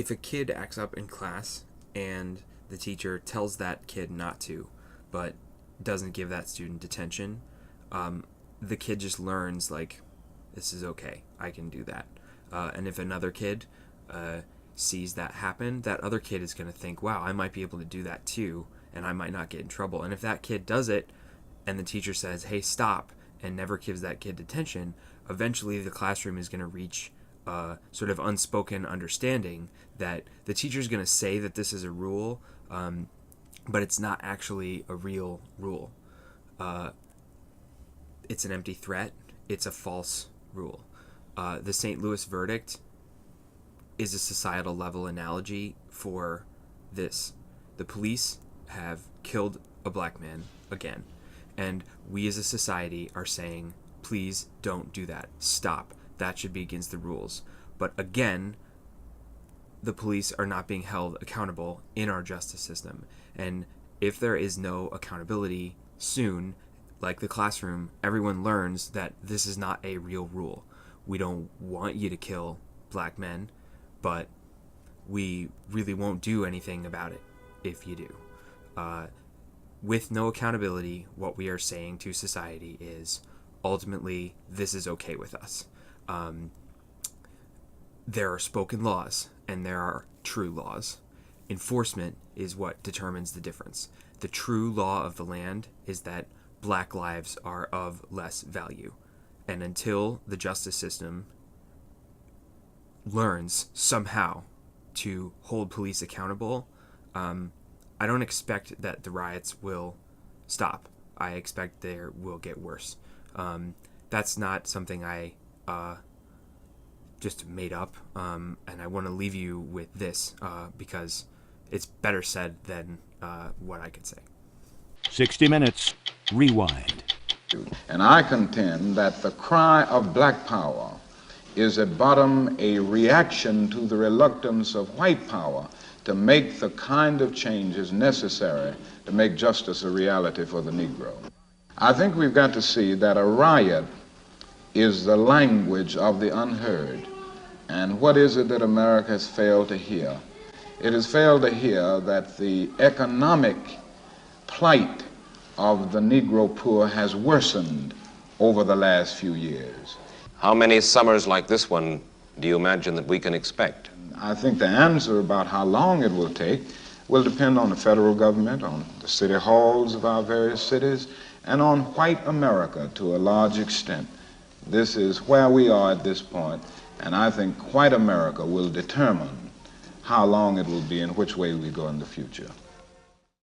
if a kid acts up in class and the teacher tells that kid not to, but doesn't give that student detention, the kid just learns, like, this is okay, I can do that. And if another kid sees that happen, that other kid is going to think, wow, I might be able to do that too, and I might not get in trouble. And if that kid does it and the teacher says, hey, stop, and never gives that kid detention, eventually the classroom is going to reach sort of unspoken understanding that the teacher is going to say that this is a rule, but it's not actually a real rule. It's an empty threat. It's a false rule. The St. Louis verdict is a societal level analogy for this. The police have killed a black man again, and we as a society are saying, please don't do that. Stop. That should be against the rules. But again, the police are not being held accountable in our justice system. And if there is no accountability soon, like the classroom, everyone learns that this is not a real rule. We don't want you to kill black men, but we really won't do anything about it if you do. With no accountability, what we are saying to society is, ultimately, this is okay with us. There are spoken laws, and there are true laws. Enforcement is what determines the difference. The true law of the land is that black lives are of less value. And until the justice system learns somehow to hold police accountable, I don't expect that the riots will stop. I expect they will get worse. That's not something I just made up, and I want to leave you with this because it's better said than what I could say. 60 Minutes, Rewind. And I contend that the cry of black power is at bottom a reaction to the reluctance of white power to make the kind of changes necessary to make justice a reality for the Negro. I think we've got to see that a riot is the language of the unheard. And what is it that America has failed to hear? It has failed to hear that the economic plight of the Negro poor has worsened over the last few years. How many summers like this one do you imagine that we can expect? I think the answer about how long it will take will depend on the federal government, on the city halls of our various cities, and on white America to a large extent. This is where we are at this point, and I think white America will determine how long it will be and which way we go in the future.